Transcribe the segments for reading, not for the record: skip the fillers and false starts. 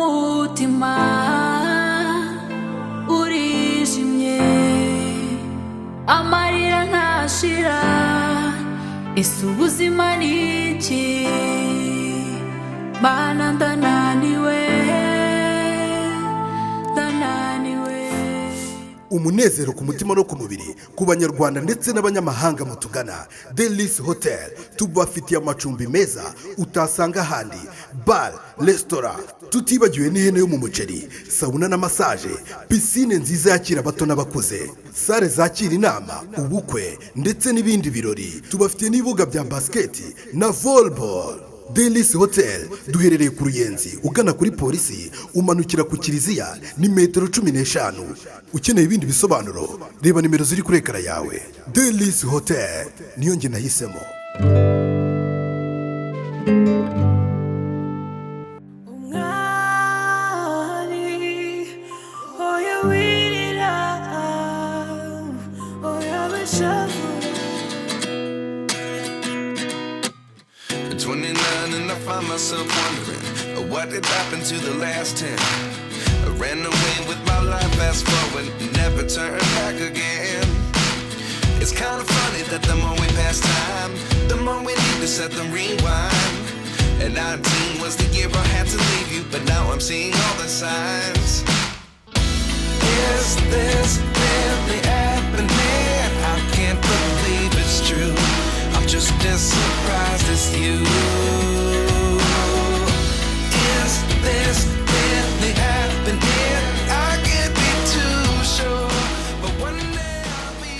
umutima urijimye amarira ntashira ese ubuzima ni iki mana ndananiwe umunezero ku mutima no ku mubiri ku banyarwanda ndetse n'abanyamahanga mutugana Delis Hotel tubafitiye amacumbi meza utasanga ahandi, bar, restaurant, tutibagiwe n'ihene yo mu muceri, sauna na massage, piscine nziza yakira abato n'abakuze, sale zakira inama, ubukwe ndetse n'ibindi birori. Tubafitiye n'ibibuga bya basket na volleyball. Delis Hotel duherereye ku Ruyenzi ugana kuri polisi umanukira ku Kiliziya ni metero 15. Ukeneye ibindi bisobanuro reba nimero ziri kuri ekara yawe. Delis Hotel niyo nge nahisemo. Myself wondering what did happen to the last 10. I ran away with my life, fast forward, never turn back again. It's kind of funny that the more we pass time, the more we need to set them rewind. And 19 was the year I had to leave you, but now I'm seeing all the signs. Is this really happening? I can't believe it's true. I'm just as surprised as you. This really happening? I can't be too sure, but one day I'll be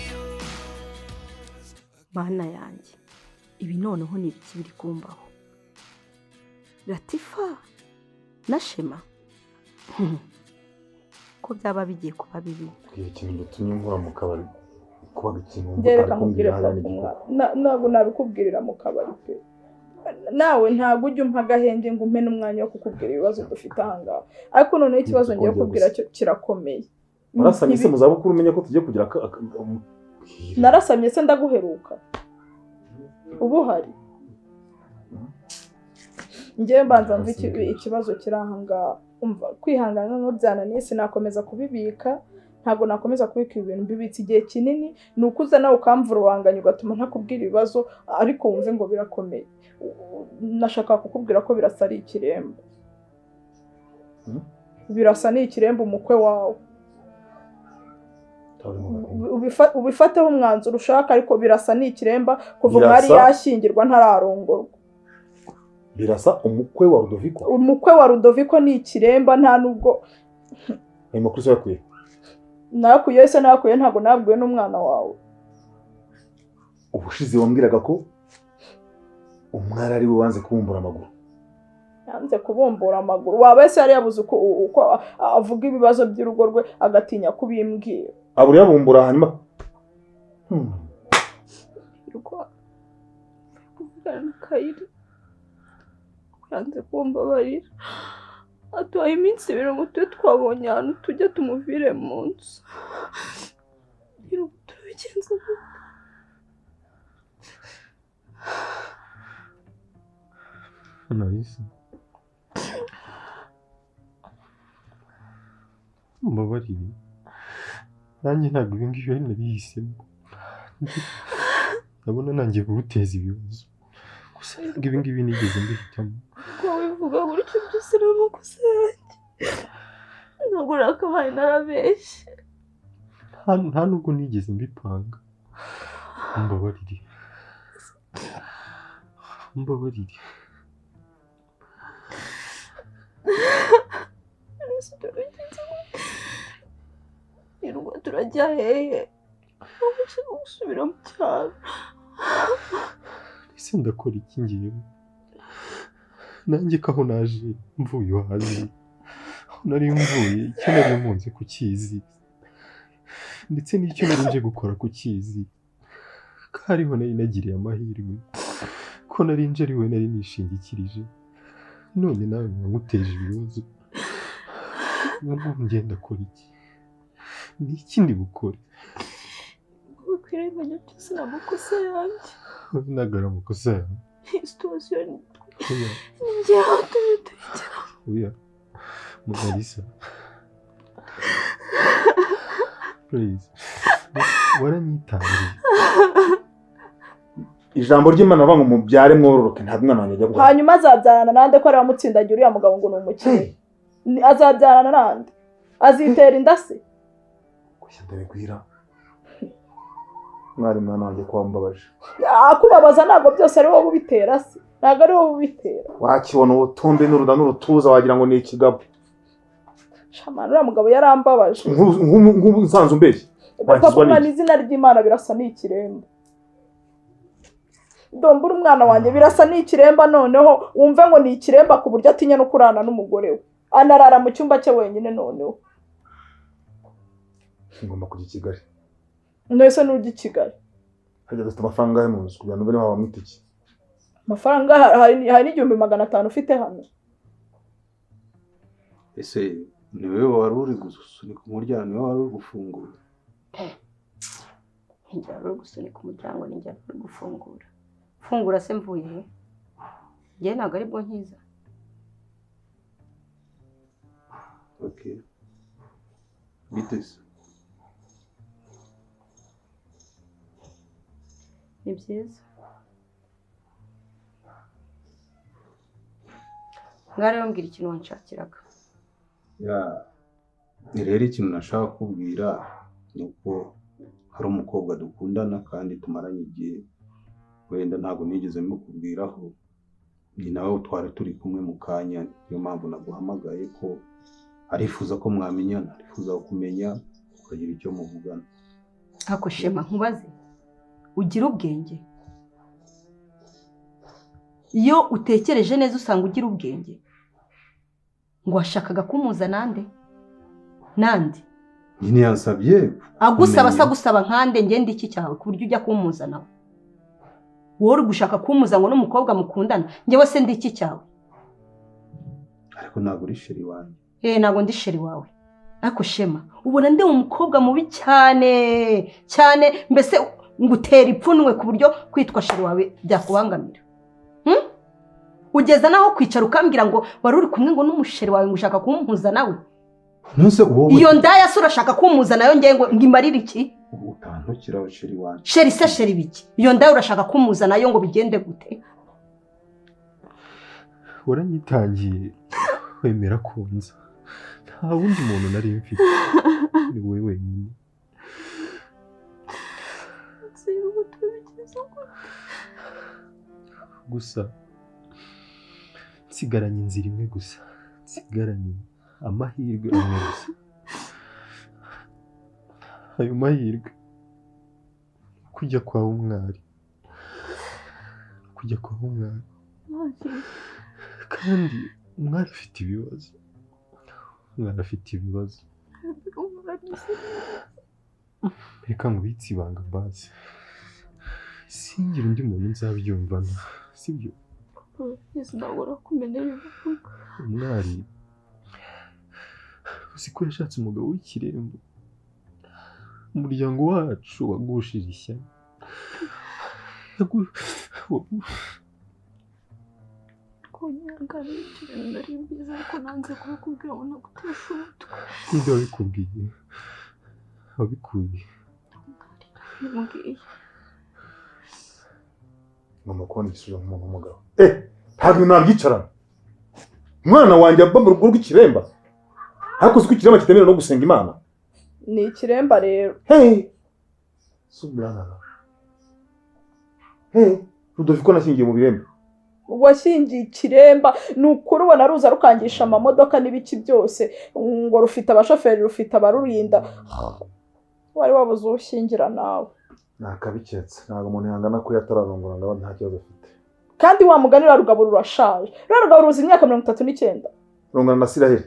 yours. Bana yanjye, ibi noneho ni ibiki biri kumbaho? Latifa na Shema ko byaba bigiye kuba bibi. Ikintu gitumye nkora mu kabari kuba ikintu ngereka mubwira ntabwo nabikubwirira mu kabari pe. Nawe ntabwo ujya umpa agahenge ngo umpe n'umwanya wo kukubwira ibibazo dufite ahangaha, ariko noneho ikibazo ngiye kubwira cyo kirakomeye. Narasamye se muzabukuru umenye ko tugiye kugira narasamye se ndaguheruka ubu hari ngiye mbanza mva ikibazo kiri ahangaha. Umva kwihangana no byananiye sinakomeza kubibika, ntabwo nakomeza kubika ibintu bibitse igihe kinini, nukuza nawe ukamvura wanganya ugatuma ntakubwira ibibazo ariko wumve ngo birakomeye. Nashaka kukubwira ko birasa ari ikirembo. Birasa ni ikirembo umukwe wawe. Ubifateho umwanzuro ushaka, ariko birasa ni ikiremba kuva mwari yashyingirwa ntararongorwa. Birasa umukwe wa Rudoviko. Umukwe wa Rudoviko ni ikiremba nta nubwo. Ayo makuru yakuye. Nakuye se nakuye ntabwo nabwiwe n'umwana wawe. Ubushize wambwiraga ko umwara ari we wanze kubumbura amaguru. Yanze kubumbura amaguru. Wabese yari yabuze uko avuga ibibazo by'urugo rwe agatinya kubimbwira. Aburi yabumbura hanyuma. Hirwa. Kuvugana Kayire. Yanze kumbabarira. Atuye iminsi 2 twabonye ahantu tujya tumuvire mu nzu. Hirwa tubigenza Monalisa. Mbabarire. Nanjye ntabwo ibi ngibi nabihisemo. Ndabona nanjye kuguteza ibibazo. Gusa ibi ngibi nigeze mbihitamo. Ko wivuga gutyo byose n'amakosa yanjye. Ntabwo nakabaye narabeshye. Nta nubwo nigeze mbipanga. Mbabarire. Mbabarire. Hirwa turajya hehe? Ntabwo gusubira mu cyaro. Ese ndakora iki ngiye? Nanjye kaho naje mvuye hazi. Nari mvuye icyo nari munze kukizi. Ndetse n'icyo nari nje gukora kukizi. Kariho nari nagiriye amahirwe. Ko nari nje ariwe nari nishingikirije. None nawe nkuteje ibibazo. Nubwo ngenda kora iki? Ni iki ndi gukora? Ukwirenganya byose n'amakosa yanjye. Nagara amakosa yawe. Situation. Njye hatumye tuyigera. Oya. monalisa please waranyitangiye ijambo ry'Imana avuga ngo mubyare mwororoke ntabwo umwana wanjye ajya guhaha. hanyuma azabyarana nande ko ari wamutsindagiye uriya mugabo ngo ni umukire? Azabyarana nande? Azitera inda se? Gushya ndabigwira mwari mwana wanjye kwa mbabaje. Akubabaza ntabwo byose ari wowe ubitera se, ntabwo ari wowe ubitera. Wakibona ubutumbi n'uruda n'urutuza wagira ngo ni ikigabo. Shamana uriya mugabo yarambabaje. Nk'ubu nsanze umbeshye. Papa izina ry'Imana birasa n'ikiremba. Ndombura umwana wanjye birasa n'ikiremba, noneho wumve ngo ni ikiremba ku buryo atinya no kurana n'umugore we. Anarara mu cyumba cye wenyine noneho. Ngomba kujya i Kigali. Nese n'ujya i Kigali. Hajya dufite amafaranga yo mu nzu kugira ngo bene baba mwitiki. Amafaranga hari n'igihumbi 500 ufite hano. Ese ni wewe wari uri gusunika umuryango, ni wewe wari uri gufungura? Njya wari gusunika umuryango, ni njya wari gufungura. Fungura se mvuye he? Njye ntabwo ari bwo nkiza. Okay. Bitese. Ni byiza. Ngare wambwira ikintu wanshakiraga. Ni rero ikintu nashaka kubwira nuko hari umukobwa dukundana kandi tumaranye igihe, wenda ntabwo nigeze mukubwiraho, ni nawe twari turi kumwe mu kanya, niyo mpamvu naguhamagaye ko arifuza ko mwamenyana, arifuza kumenya ukagira icyo muvugana. Ako Shema nkubaze, ugira ubwenge? Iyo utekereje neza usanga ugira ubwenge. Ngo washakaga kumuza nande? Nyine yansabye. Agusaba asa gusaba nkande ngende iki cyawe ku buryo ujya kumuza nawe. Wowe uri gushaka kumuza ngo n'umukobwa mukundana, njyewe se ndi iki cyawe? Ariko ntabwo uri sheri wanjye. Ntabwo ndi sheri wawe. Ako Shema, ubona ndi umukobwa mubi cyane, mbese ngutera ipfunwe ku buryo kwitwa sheri wawe byakubangamira. Ugeza naho kwicara ukambwira ngo wari uri kumwe ngo n'umusheri wawe ngo ushaka kumpuza nawe. Nose wowe iyo ndaya se urashaka kumuza nayo ngiye ngo ngimarire iki? Utantokira sheri wanjye. Sheri se sheri biki? Iyo ndaya urashaka kumuza nayo ngo bigende gute? Waranyitangiye wemera kunza. Nta wundi muntu nari mfite. Ni wowe wenyine. Gusa nsigaranye inzira imwe gusa, nsigaranye amahirwe amwe gusa. Ayo mahirwe kujya kwa umwari, kandi umwari afite ibibazo, reka ngubitse ibanga mbazi, singira undi muntu nzabyumvana, sibyo? Umwari uzi ko yashatse umugabo w'ikirembo, umuryango wacu wagushije ishyano. Ninde wabikubwiye? Wabikuye? Ngomba kubona igisubizo nk'umuntu w'umugabo. Ntabwo nabyicarana. Umwana wanjye aba mu rugo rw'ikiremba. Ariko uzi ko ikiremba kitemerewe no gusenga Imana. Ni ikiremba rero. Subhanallah. Rudoviko nashingiye mu biremba. Washingiye ikiremba, ni ukuri ubona ruza rukangisha amamodoka n'ibiki byose, ngo rufite abashoferi, rufite abarurinda. Wari wabuze ushingira nawe. Nakabiketse, ntabwo umuntu yangana ko yatararongora ngo nta kibazo afite. Kandi wa mugani rugabo rurashaje. Rugabo ruzi imyaka 39. Rongana na Isiraheli.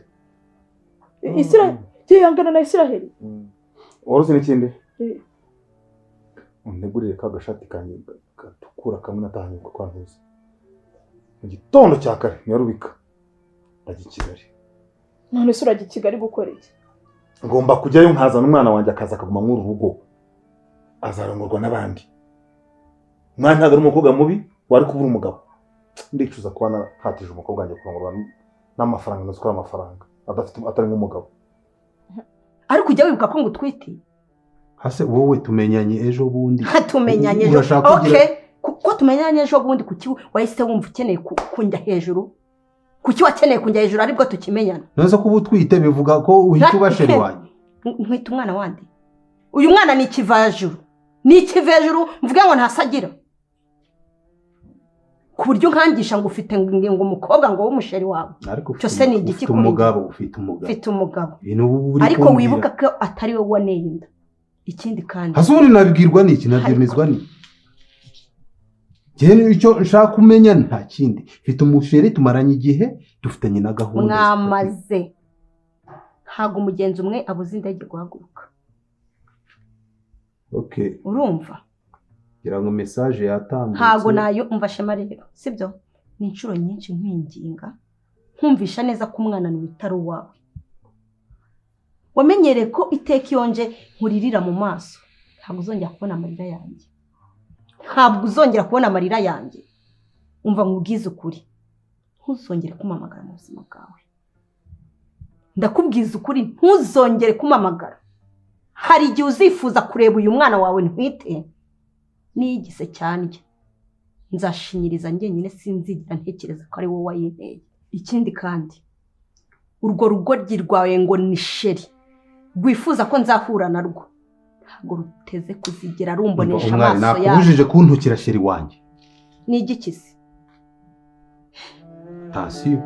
Isiraheli? Yangana na Isiraheli. Waruzi n'ikindi? Unegurire ka gashati kanjye gatukura kamwe natahanye kwa ntuzi. Mu gitondo cya kare nyarubika. Ndajya i Kigali. None se urajya i Kigali gukora iki? Ngomba kujyayo nkazana umwana wanjye akaza akaguma mu rugo. Azarongorwa n'abandi. Mwana ntabwo ari umukobwa mubi, wari kubura umugabo. Ndicuza kuba hatije umukobwa wanjye kurongorwa n'amafaranga, no gukora amafaranga. atari nk'umugabo. ariko ujya wibuka ko ngutwite hase wowe tumenyanye ejo bundi tumenyanye ejo okay ko tumenyanye ejo bundi kuki wahise wumva ukeneye kunjya hejuru kuki wakeneye kunjya hejuru aribwo tukimenyana neza ko ubutwite bivuga ko uhita ubasheri wanjye nkwita umwana wandi uyu mwana ni ikivajuru mvuge ngo ntasagira ku buryo nkangisha ngo ufite ngo umukobwa ngo w'umusheri wawe cyose ni igiki ufite umugabo ariko wibuka ko atari we waneye inda ikindi kandi hasubuni nabibwirwa n'iki nabyemezwa ni Jene icyo nshaka kumenya nta kindi mfite umusheri tumaranye igihe dufitanye na gahunda mwamaze ntago umugenzi umwe abuze indege guhaguruka okay urumva gira ngo message yatambutse ntago nayo umva Shema rero sibyo ni inshuro nyinshi nkwinginga nkumvisha neza ko umwana ni bitaro wawe wamenyere ko iteka yonje nkuririra mu maso ntago uzongera kubona amarira yanjye umva nkubwize ukuri ntuzongere kumamagara mu buzima bwawe ndakubwiza ukuri ntuzongere kumamagara hari igihe uzifuza kureba uyu mwana wawe ntwite nigise cyane nzashinyiriza njyenyine sinzigira ntekereza ko ari wowe wayinteye ikindi kandi urwo rugoryi rwawe ngo ni sheri rwifuza ko nzahura narwo ntabwo ruteze kuzigera rumbonesha amaso yawe nakubujije kuntukira sheri wanjye ni igikisi tasiyo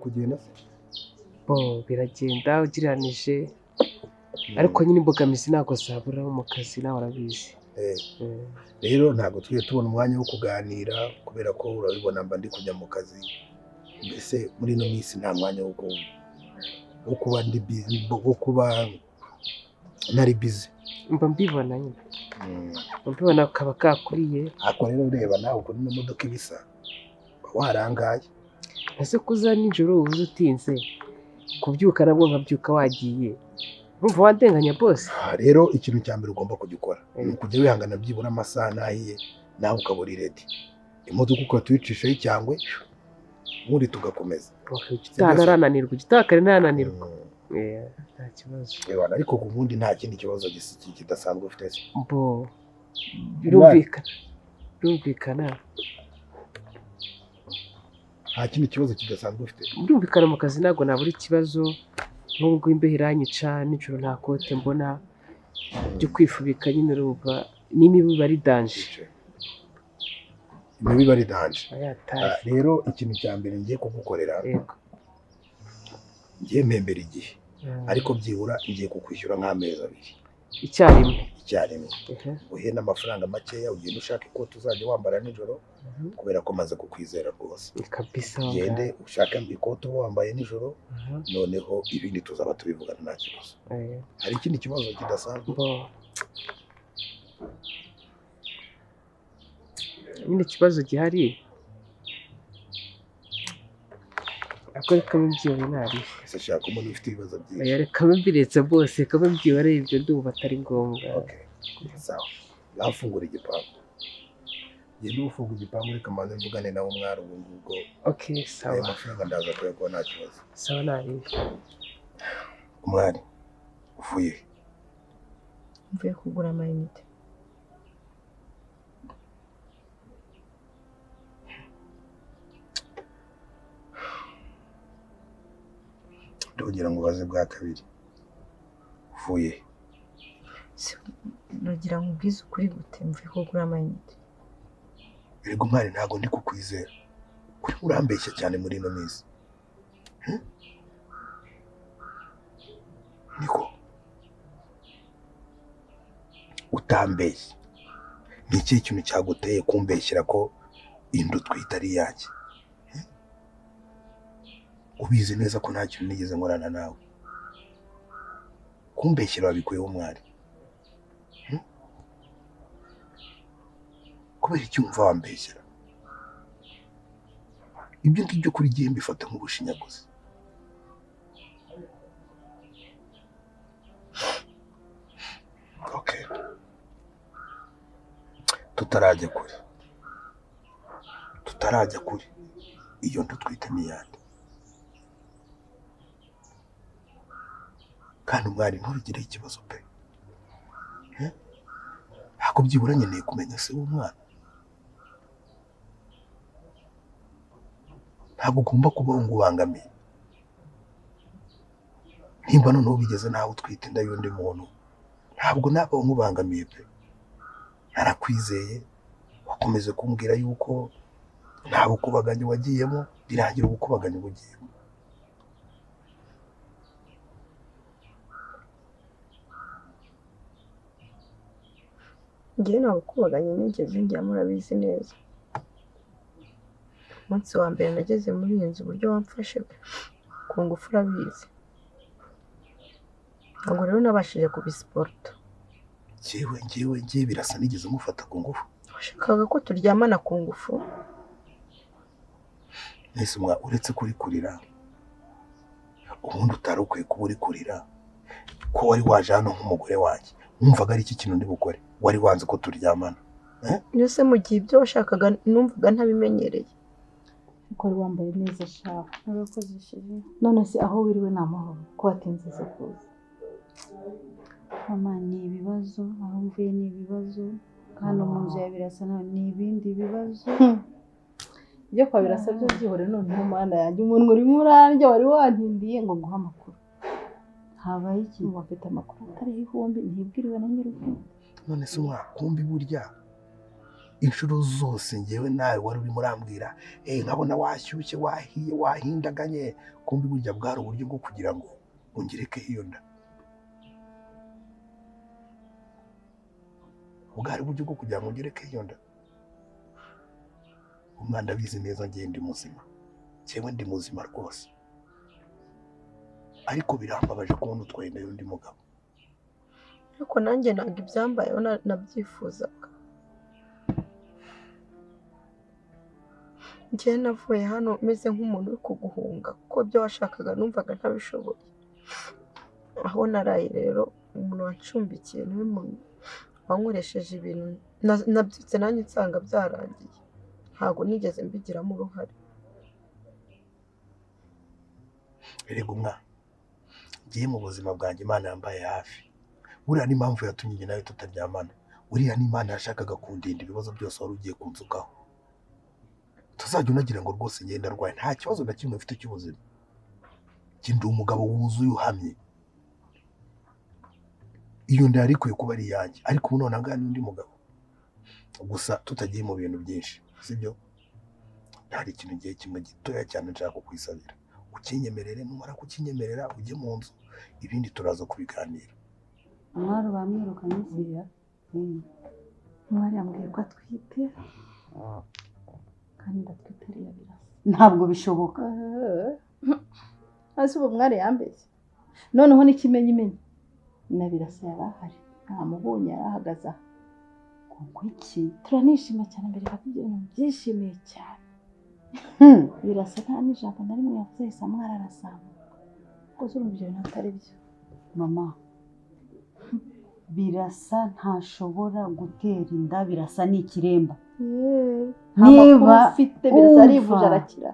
kugenda biragenda ugereranije ariko nyine imbogamizi ntabwo zabura mu kazi nawe urabizi rero ntabwo tujye tubona umwanya wo kuganira kubera ko urabibona mba ndi kujya mu kazi mbese muri ino minsi nta mwanya wo kuba ntari bizi mba mbibona nyine mbibona kaba kakuriye ariko rero ureba nawe ukuntu ino modoka ibisa warangaye ese kuza nijoro uzi utinze kubyuka nabwo nkabyuka wagiye urumva wandenganya bose rero ikintu cya mbere ugomba kujya ukora ni ukujya wihangana byibura amasaha nahiye nawe ukabura iredi imodoka ukaba tuyicishaho icyangwe ubundi tugakomeza utarananirwa ugitakare ntananirwa nta kibazo ariko ku bundi nta kindi kibazo kidasanzwe ufite birumvikana nta kindi kibazo kidasanzwe ufite birumvikana mu kazi ntabwo nabura ikibazo n'ubwo imbeho iranyica nijoro nta kote mbona byo kwifubika nyine urumva n'imibu iba ari danje rero ikintu cya mbere ngiye kugukorera ngiye mpembera igihe ariko byibura ngiye kukwishyura nk'amezi 2 icyarimwe uhe n'amafaranga makeya ugenda ushaka ikote uzajya wambara nijoro kubera ko maze kukwizera rwose ugende ushaka ikote uba wambaye nijoro noneho ibindi tuzaba tubivugana nta kibazo hari ikindi kibazo kidasanzwe nyine ikibazo gihari ako reka mbyiwe nabi ese shaka umuntu ufite ibibazo byinshi reka mbiretse bose kaba mbyiwe ari ibyo ndumva atari ngombwa sawa nafungura igipangu genda ufunga igipangu reka mbanze mvugane nawe umwari ubu ngubwo sawa amafaranga ndaza kuyakuha nta kibazo sawa nabi umwari uvuye mvuye kugura amayinite ndongera ngo baze bwa kabiri uvuye nagira ngo ubwize ukuri gute mvuye kugura amayinite Mbega umwari ntabwo ndi kukwizera kuri urambeshya cyane muri ino minsi niko utambeshye ni ikihe kintu cyaguteye kumbeshyira ko inda utwite ari iyanjye ubizi neza ko nta kintu nigeze nkorana nawe kumbeshyira wabikuyeho umwari kubera iki wumva wambeshyira ibyo ngibyo kuri gihe mbifata nk'ubushinyaguzi. Okay, tutarajya kure iyo ndutwite n'iyandi, kandi umwari ntubigireho ikibazo pe. Ntabwo byibura nkeneye kumenya se w'umwana. Ntabwo ugomba kuba ngubangamiye. Nimba noneho bigeze nawe utwite inda y'undi muntu, ntabwo naba nkubangamiye pe. Narakwizeye, wakomeze kumbwira yuko nta bukubaganyi wagiyemo, birangira ubukubaganyi bugiyemo. Njyewe nta bukubaganyi nigeze njya, murabizi neza. Umunsi wa mbere nageze muri iyi nzu, uburyo wamfashe ku ngufu urabizi. Ntabwo rero nabashije kubisiporta. Njyewe birasa nigeze mufata ku ngufu. Washakaga ko turyamana ku ngufu? Nese uretse kuri kurira, ubundi utari ukwiye kuba uri kurira ko wari waje hano nk'umugore wanjye. Wumvaga ari iki kintu ndi bukore? Wari wanze ko turyamana? Yose mu gihe ibyo washakaga numvaga ntabimenyereye. Uko wari wambaye neza shaka. Narakoze shiri. None se aho wiriwe n'amahoro ko watinze zo kuza? Mama, ni ibibazo, aho mvuye ni ibibazo, hano mu nzu ya Birasa ni ibindi bibazo. Ibyo kwa Birasa byo byihore noneho mana yanjye, umuntu uri muranje wari wantindiye ngo nguha amakuru. Habaye iki? Wafite amakuru atari ihumbi, ntibwiriwe na nyir'urugo. None se kumbi burya inshuro zose ngewe nawe wari uri murambwira nkabona washyushye, wahiye, wahindaganye, kumbi burya bwari uburyo bwo kugira ngo ungereke iyo nda. Bwari uburyo bwo kugira ngo ungereke iyo nda. Umwana abizi neza ngiye ndi muzima, cyewe ndi muzima rwose, ariko birambabaje kubona utwaye inda y'undi mugabo. Ariko nanjye ntabwo ibyambayeho nabyifuzaga. Njyewe navuye hano meze nk'umuntu uri kuguhunga, kuko ibyo washakaga numvaga ntabishoboye. Aho naraye rero umuntu wancumbikiye niwe muntu wankoresheje ibintu nabyutse nanjye nsanga byarangiye. Ntabwo nigeze mbigiramo uruhare. Erega umwana, ngiye mu buzima bwanjye Imana yambaye hafi. Buriya ni impamvu yatumye njye nawe tutaryamana. Buriya ni Imana yashakaga kundinda ibibazo byose wari ugiye kunzukaho. Tuzajya unagira ngo rwose ngenda arwaye, nta kibazo na kimwe mfite cy'ubuzima. Njye ndi umugabo wuzuye uhamye. Iyo nda yari ikwiye kuba ari iyanjye, ariko ubu none angana n'undi mugabo. Gusa tutagiye mu bintu byinshi, sibyo? Hari ikintu gihe kimwe gitoya cyane nshaka kukwisabira. Ukinyemerere, numara kukinyemerera ujye mu nzu, ibindi turaza kubiganira. Umwari bamwirukanye siya. Umwari yambwiye ko atwite. Kandi ndatwite ari ya Birasa. Ntabwo bishoboka. Hasi ubu mwari yambeshye. Noneho n'ikimenyimenyi na Birasa yarahari. Ntamubonye yarahagaze aha. Kuko iki? Turanishima cyane mbere bakubye ibintu byishimiye cyane. Birasa nta n'ijambo na rimwe yavuze, yahise amwara arazamuka. Koze urumva ibyo bintu atari byo. Mama, Birasa ntashobora gutera inda. Birasa ni ikiremba. Niba ufite Birasa arivuje arakira.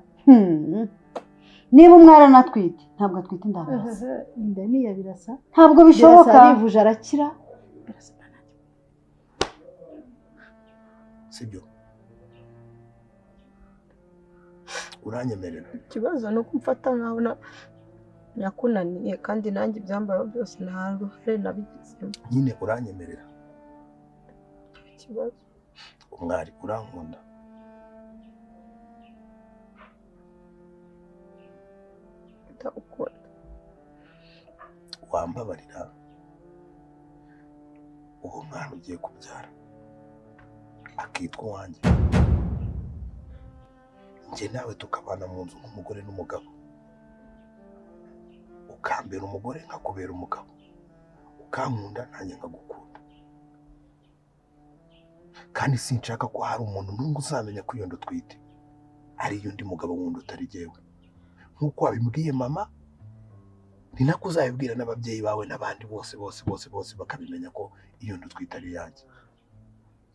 Niba umwari anatwite, ntabwo atwite inda Birasa. Inda ni iya Birasa. Ntabwo bishoboka. Birasa arivuje arakira. Birasa sibyo? Uranyemerera? Ikibazo ni uko umfata nkaho nakunaniye, kandi nanjye ibyambayeho byose nta ruhare nabigizemo. Nyine uranyemerera? Ikibazo umwari urankunda? ndagukunda. Wambabarira uwo mwana ugiye kubyara akitwa uwanjye, njye nawe tukabana mu nzu nk'umugore n'umugabo, ukambera umugore nkakubera umugabo, ukankunda nanjye nkagukunda. Kandi sinshaka ko hari umuntu n'umwe uzamenya ko iyo nda utwite. ariyo undi mugabo wundi utari jyewe nk'uko wabimbwiye mama ni nako uzabibwira n'ababyeyi bawe n'abandi bose bakabimenya ko iyo ndu twita ari yanjye.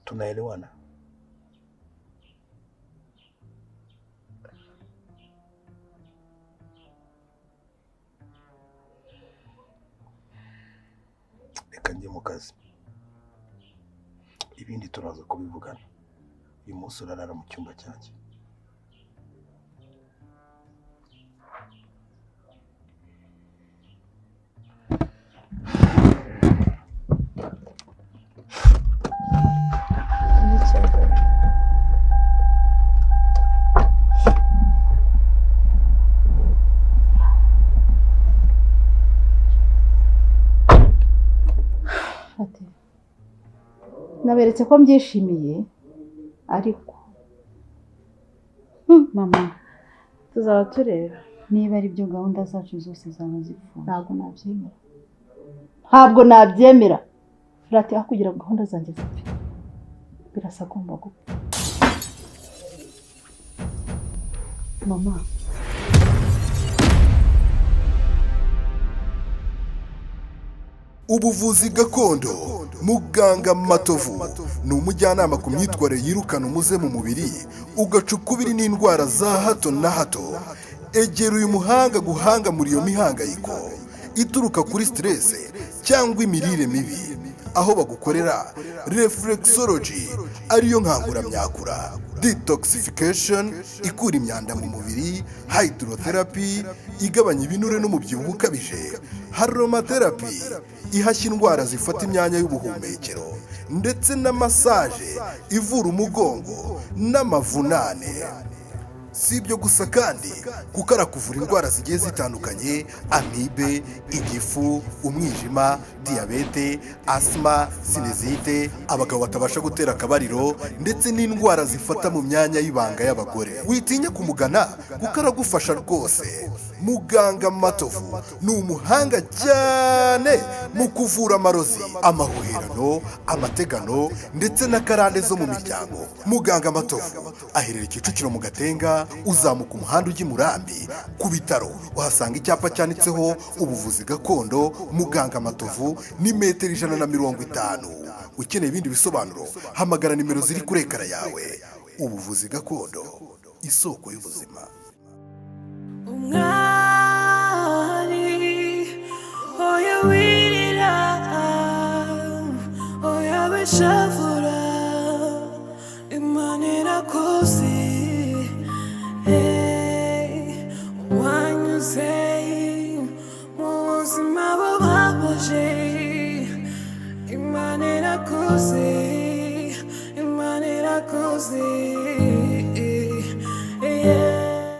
Tunaelewana? Reka njye mu kazi, ibindi turaza kubivugana. Uyu munsi urarara mu cyumba cyanjye. naberetse ko mbyishimiye ariko mama tuzaba tureba niba ari byo gahunda zacu zose zaba zifunze. ntabwo nabyemera Frati aho kugira gahunda zanjye zipfe birasa agomba gupfa. mama Ubuvuzi gakondo muganga Matovu ni umujyanama ku myitwarire yirukana umuze mu mubiri ugacukubiri n'indwara za hato na hato. Egera uyu muhanga guhanga muri iyo mihangayiko ituruka kuri stress cyangwa imirire mibi, aho bagukorera reflexology ariyo nkanguramyakura, detoxification ikura imyanda mu mubiri, hydrotherapy igabanya ibinure n'umubyibuho ukabije, aromatherapy ihashya indwara zifata imyanya y'ubuhumekero, ndetse na massage ivura umugongo n'amavunane. Si ibyo gusa kandi kuko arakuvura indwara zigiye zitandukanye, amibe, igifu, umwijima, diyabete, asima, sinezite, abagabo batabasha gutera akabariro, ndetse n'indwara zifata mu myanya y'ibanga y'abagore. Witinya kumugana kuko aragufasha rwose. Muganga Matovu ni umuhanga cyane mu kuvura amarozi, amahuherano, amategano, ndetse n'akarande zo mu miryango. Muganga Matovu aherereye Kicukiro mu Gatenga, uzamuka umuhanda ujya i Murambi. Ku bitaro uhasanga icyapa cyanditseho ubuvuzi gakondo Muganga Matovu, ni metero 150. Ukeneye ibindi bisobanuro hamagara nimero ziri kuri ekara yawe. Ubuvuzi gakondo, isoko y'ubuzima. Oya wirira, oya beshavura, Imana irakoze, wanyuze mu buzima bubabaje, Imana irakoze, Imana irakoze.